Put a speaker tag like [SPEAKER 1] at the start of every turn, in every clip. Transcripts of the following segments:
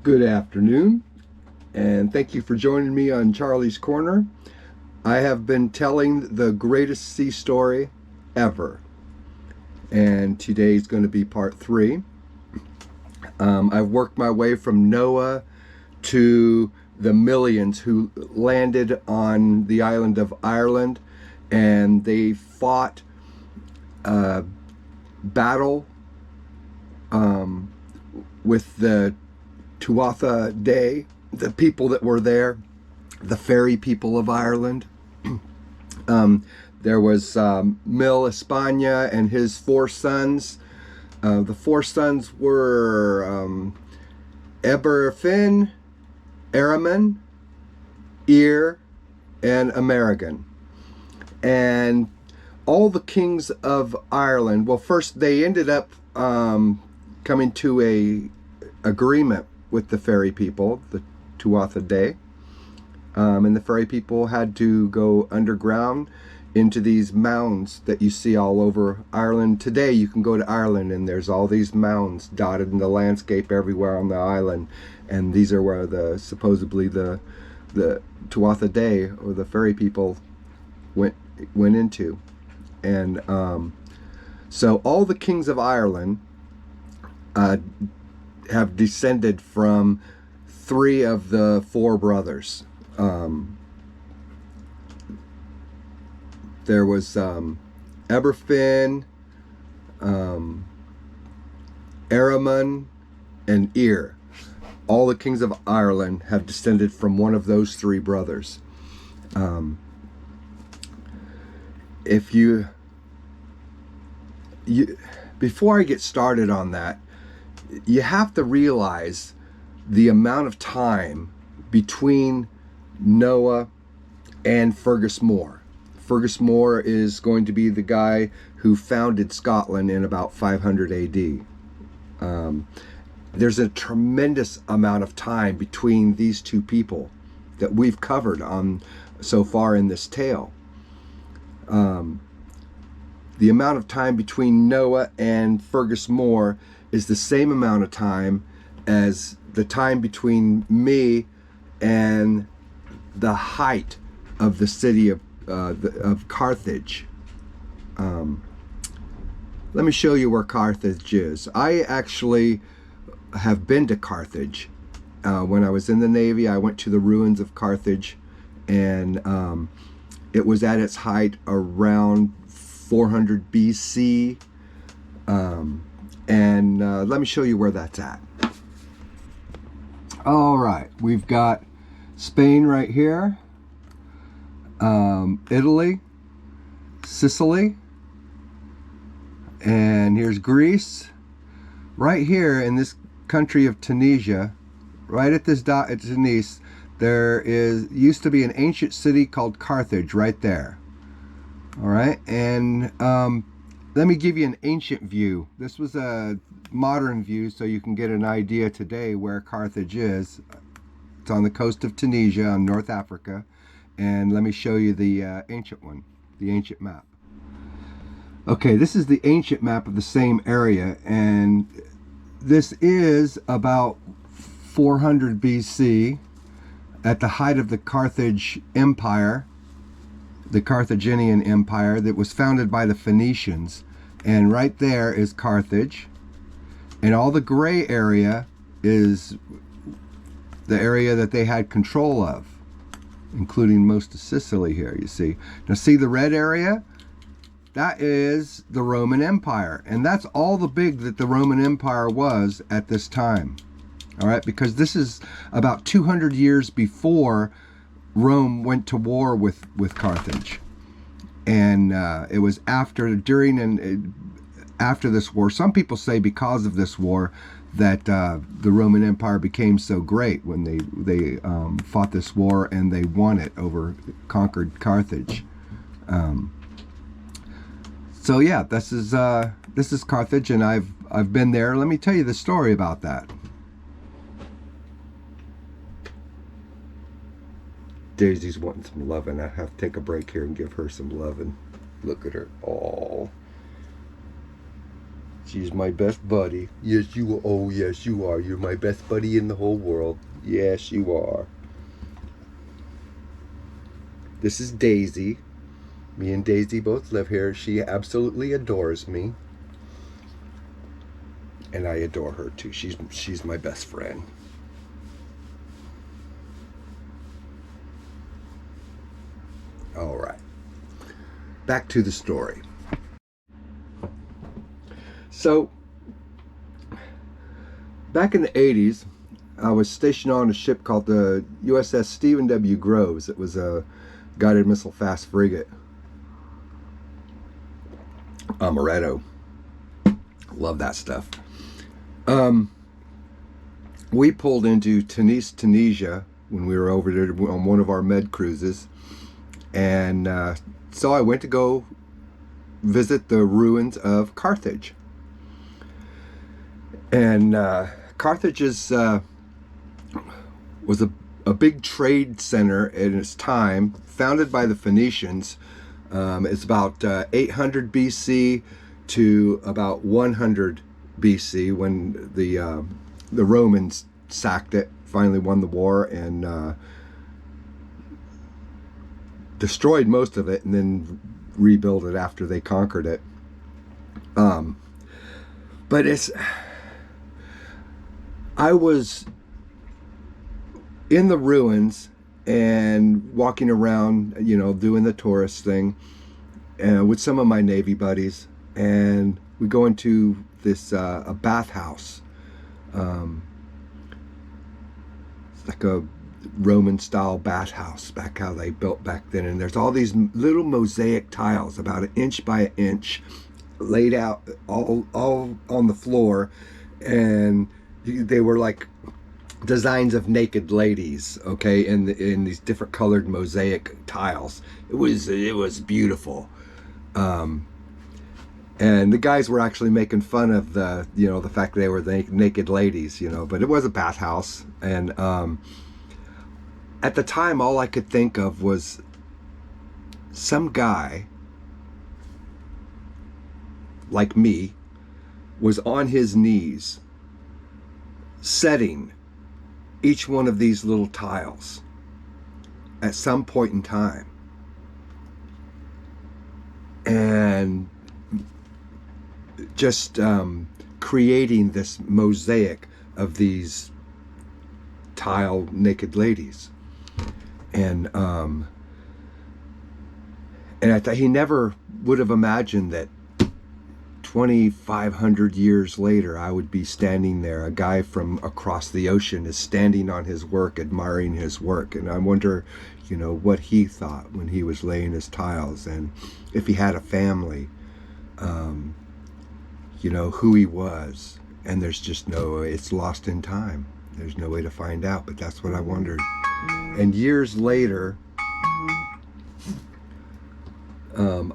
[SPEAKER 1] Good afternoon, and thank you for joining me on Charlie's Corner. I have been telling the greatest sea story ever, and today's going to be part 3. I've worked my way from Noah to the millions who landed on the island of Ireland, and they fought a battle with the Tuatha Dé, the people that were there, the fairy people of Ireland. There was Mil Espana and his 4 sons. The 4 sons were Eber Fin, Araman, Ir, and Amerigan. And all the kings of Ireland, well, first they ended up coming to a agreement with the fairy people, the Tuatha Dé. And the fairy people had to go underground into these mounds that you see all over Ireland. Today you can go to Ireland and there's all these mounds dotted in the landscape everywhere on the island. And these are where supposedly the Tuatha Dé, or the fairy people, went into. And so all the kings of Ireland have descended from 3 of the 4 brothers. There was Eberfin, Araman, and Ir. All the kings of Ireland have descended from one of those 3 brothers. If you before I get started on that, you have to realize the amount of time between Noah and Fergus More. Fergus More is going to be the guy who founded Scotland in about 500 AD. There's a tremendous amount of time between these 2 people that we've covered on so far in this tale. The amount of time between Noah and Fergus More is the same amount of time as the time between me and the height of the city of Carthage. Let me show you where Carthage is. I actually have been to Carthage. When I was in the Navy, I went to the ruins of Carthage, and it was at its height around 400 BC. And let me show you where that's at. All right, we've got Spain right here, Italy, Sicily, and here's Greece. Right here in this country of Tunisia, right at this dot at Tunis, there used to be an ancient city called Carthage right there. All right, and let me give you an ancient view. This was a modern view so you can get an idea today where Carthage is. It's on the coast of Tunisia on North Africa. And let me show you the ancient one, the ancient map. Okay, this is the ancient map of the same area, and this is about 400 BC at the height of the Carthage Empire, the Carthaginian Empire that was founded by the Phoenicians. And right there is Carthage, and all the gray area is the area that they had control of, including most of Sicily here, you see. Now see the red area? That is the Roman Empire, and that's all the big that the Roman Empire was at this time. All right, because this is about 200 years before Rome went to war with Carthage. And it was during and after this war. Some people say because of this war that the Roman Empire became so great when they fought this war and they won it conquered Carthage. So yeah, this is Carthage, and I've been there. Let me tell you the story about that. Daisy's wanting some loving. I have to take a break here and give her some loving. Look at her. Oh. She's my best buddy. Yes, you are. Oh, yes, you are. You're my best buddy in the whole world. Yes, you are. This is Daisy. Me and Daisy both live here. She absolutely adores me. And I adore her too. She's my best friend. All right. Back to the story. So, back in the 80s, I was stationed on a ship called the USS Stephen W. Groves. It was a guided missile fast frigate. Amaretto. Love that stuff. We pulled into Tunis, Tunisia when we were over there on one of our med cruises. And so I went to go visit the ruins of Carthage. And Carthage was a big trade center in its time, founded by the Phoenicians. It's about 800 BC to about 100 BC when the Romans sacked it, finally won the war, and destroyed most of it, and then rebuilt it after they conquered it. But I was in the ruins and walking around, doing the tourist thing, with some of my Navy buddies, and we go into this a bathhouse. It's like a Roman style bathhouse, back how they built back then, and there's all these little mosaic tiles about an inch by an inch laid out all on the floor, and they were like designs of naked ladies, okay, in these different colored mosaic tiles. It was beautiful. And the guys were actually making fun of the fact that they were naked ladies, but it was a bathhouse. And at the time, all I could think of was some guy like me was on his knees setting each one of these little tiles at some point in time, and just creating this mosaic of these tile naked ladies. And I thought he never would have imagined that 2,500 years later I would be standing there. A guy from across the ocean is standing on his work, admiring his work. And I wonder, what he thought when he was laying his tiles, and if he had a family, who he was. And there's just it's lost in time. There's no way to find out, but that's what I wondered. And years later,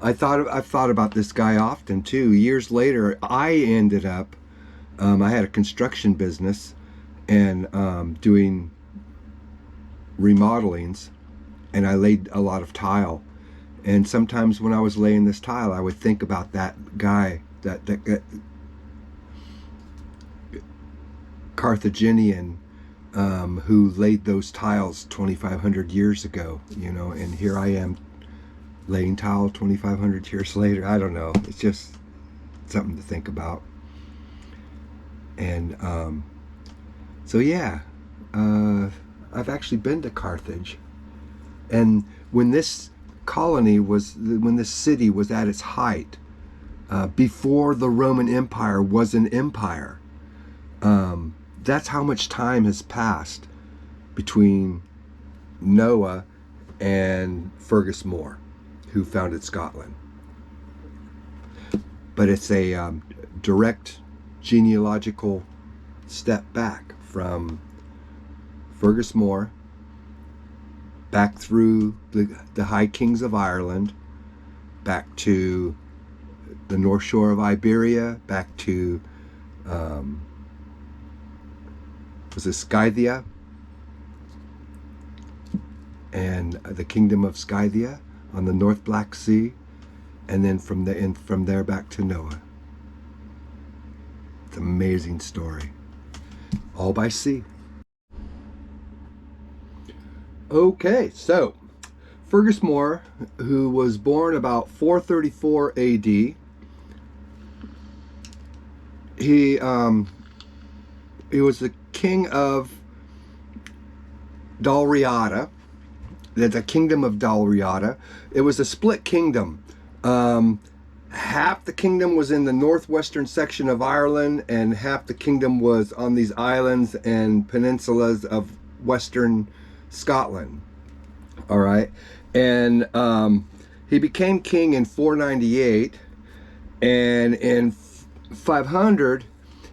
[SPEAKER 1] I've thought about this guy often too. Years later, I ended up, I had a construction business and doing remodelings, and I laid a lot of tile. And sometimes when I was laying this tile, I would think about that guy, that Carthaginian who laid those tiles 2,500 years ago, and here I am laying tile 2,500 years later. I don't know. It's just something to think about. And so yeah, I've actually been to Carthage, and when this city was at its height, before the Roman Empire was an empire. That's how much time has passed between Noah and Fergus Moore, who founded Scotland. But it's a direct genealogical step back from Fergus Moore, back through the High Kings of Ireland, back to the North Shore of Iberia, back to was it Scythia, and the Kingdom of Scythia on the North Black Sea, and then from there back to Noah. It's an amazing story. All by sea. Okay, so Fergus More, who was born about 434 AD, he was the king of Dalriada, the kingdom of Dalriada. It was a split kingdom. Half the kingdom was in the northwestern section of Ireland, and half the kingdom was on these islands and peninsulas of western Scotland. All right, and he became king in 498, and in 500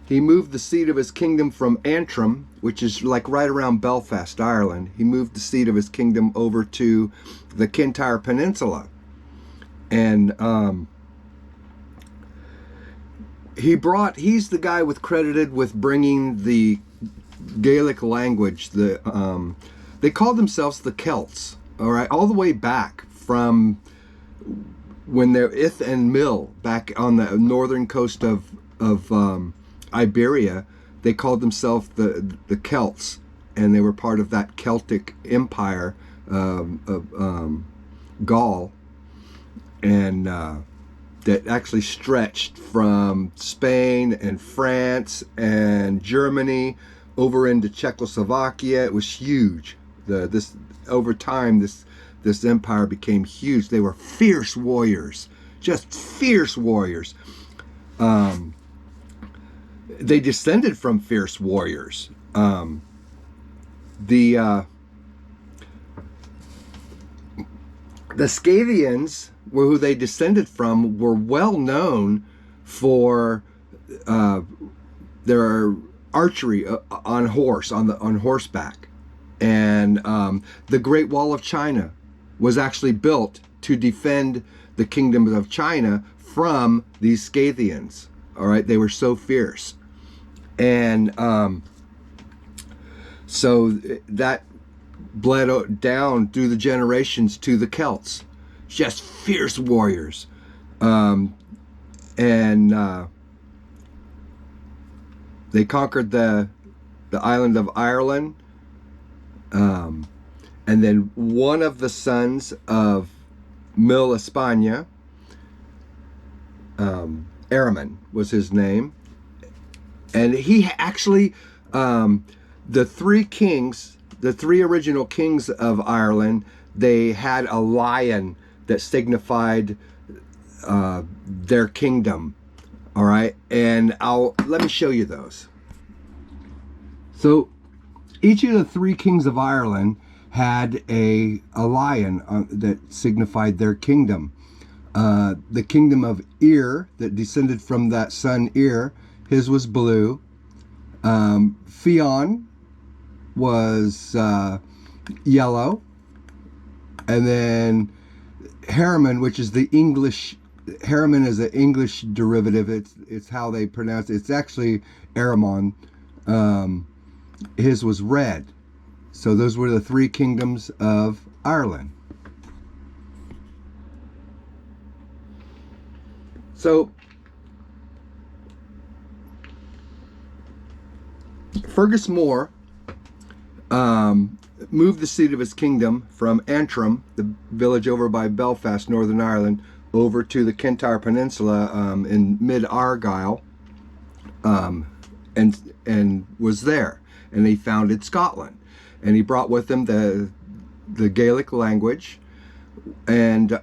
[SPEAKER 1] he moved the seat of his kingdom from Antrim, which is like right around Belfast, Ireland. He moved the seat of his kingdom over to the Kintyre Peninsula, and he's the guy credited with bringing the Gaelic language. They called themselves the Celts, all right, all the way back from when they're Ith and Mill, back on the northern coast of Iberia. They called themselves the Celts, and they were part of that Celtic empire of Gaul, and that actually stretched from Spain and France and Germany over into Czechoslovakia. It was huge. Over time, this empire became huge. They were fierce warriors, just fierce warriors. They descended from fierce warriors. The Scythians, who they descended from, were well known for their archery on horseback, and the Great Wall of China was actually built to defend the kingdom of China from these Scythians. All right, they were so fierce, and so that bled down through the generations to the Celts, just fierce warriors, and they conquered the island of Ireland, and then one of the sons of Mil España, Araman was his name, and he actually, the three original kings of Ireland, they had a lion that signified their kingdom. All right, and let me show you those. So each of the three kings of Ireland had a lion that signified their kingdom. The kingdom of Ir, that descended from that son Ir, his was blue. Fionn was yellow, and then Harriman, which is the English. Harriman is an English derivative. It's how they pronounce it. It's actually Aramon. His was red. So those were the three kingdoms of Ireland. So Fergus More moved the seat of his kingdom from Antrim, the village over by Belfast, Northern Ireland, over to the Kintyre Peninsula in mid-Argyll, and was there. And he founded Scotland. And he brought with him the Gaelic language, and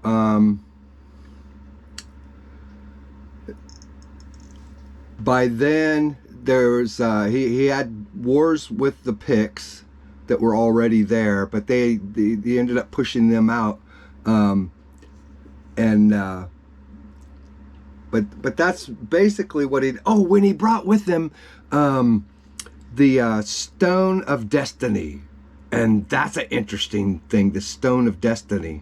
[SPEAKER 1] by then there's he had wars with the Picts that were already there, but they ended up pushing them out, but that's basically what when he brought with him the Stone of Destiny. And that's an interesting thing, the Stone of Destiny.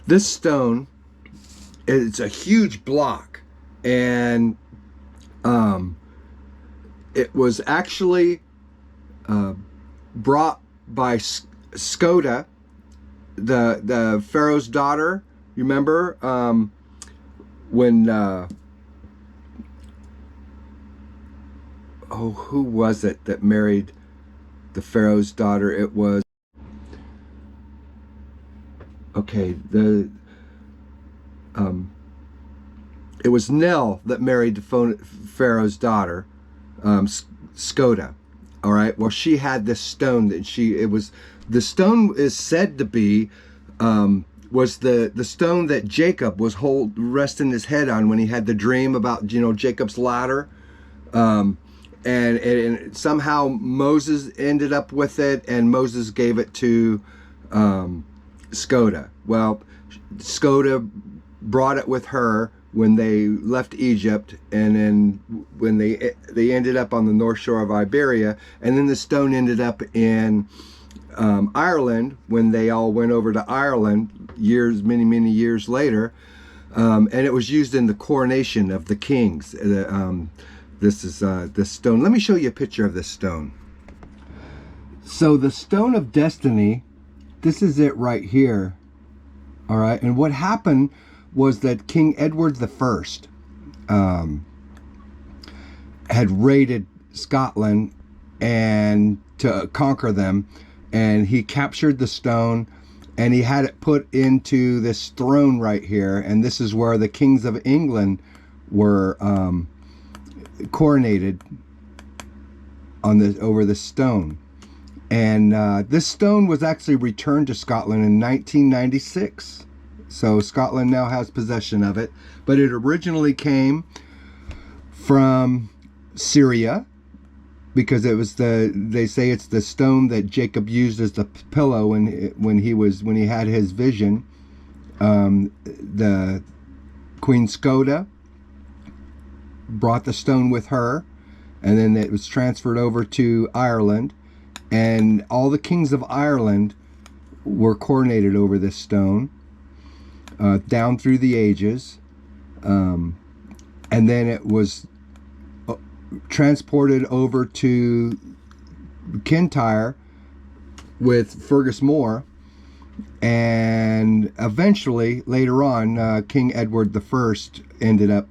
[SPEAKER 1] This stone, it's a huge block, and it was actually brought by Skoda, the Pharaoh's daughter. You remember when oh, who was it that married the Pharaoh's daughter? It was, okay, um, it was Nell that married the Pharaoh's daughter, Skoda. All right. Well, she had this stone that the stone is said to be, was the stone that Jacob was resting his head on when he had the dream about, Jacob's ladder. And somehow Moses ended up with it, and Moses gave it to Skoda. Well, Skoda brought it with her when they left Egypt, and then when they ended up on the north shore of Iberia, and then the stone ended up in Ireland when they all went over to Ireland many years later, and it was used in the coronation of the kings. This is this stone. Let me show you a picture of this stone. So the Stone of Destiny, this is it right here. All right, and what happened was that King Edward I had raided Scotland and to conquer them, and he captured the stone, and he had it put into this throne right here, and this is where the kings of England were coronated over this stone. And this stone was actually returned to Scotland in 1996. So Scotland now has possession of it. But it originally came from Syria, because it was they say it's the stone that Jacob used as the pillow when he had his vision. The Queen Skoda brought the stone with her, and then it was transferred over to Ireland, and all the kings of Ireland were coronated over this stone down through the ages, and then it was transported over to Kintyre with Fergus More, and eventually later on King Edward I ended up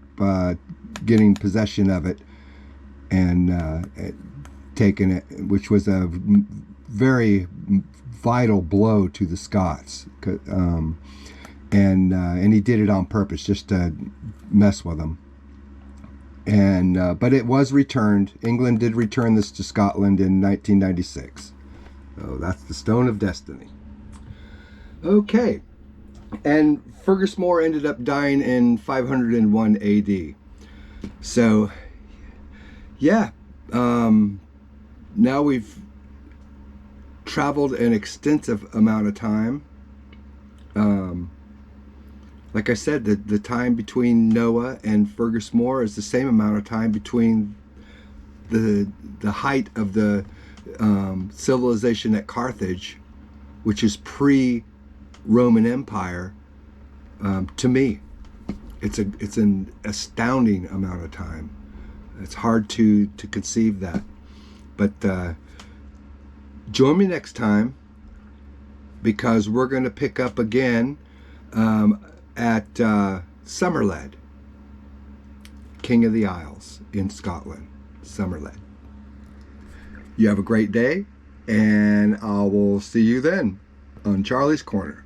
[SPEAKER 1] getting possession of it and taking it, which was a very vital blow to the Scots, and he did it on purpose just to mess with them. And but it was returned. England did return this to Scotland in 1996. So that's the Stone of Destiny. Okay, and Fergus More ended up dying in 501 AD. So yeah, now we've traveled an extensive amount of time. Like I said, the time between Noah and Fergus More is the same amount of time between the height of the civilization at Carthage, which is pre-Roman Empire. To me, it's an astounding amount of time. It's hard to conceive that. But join me next time, because we're going to pick up again at Somerled, King of the Isles in Scotland. Somerled. You have a great day, and I will see you then on Charlie's Corner.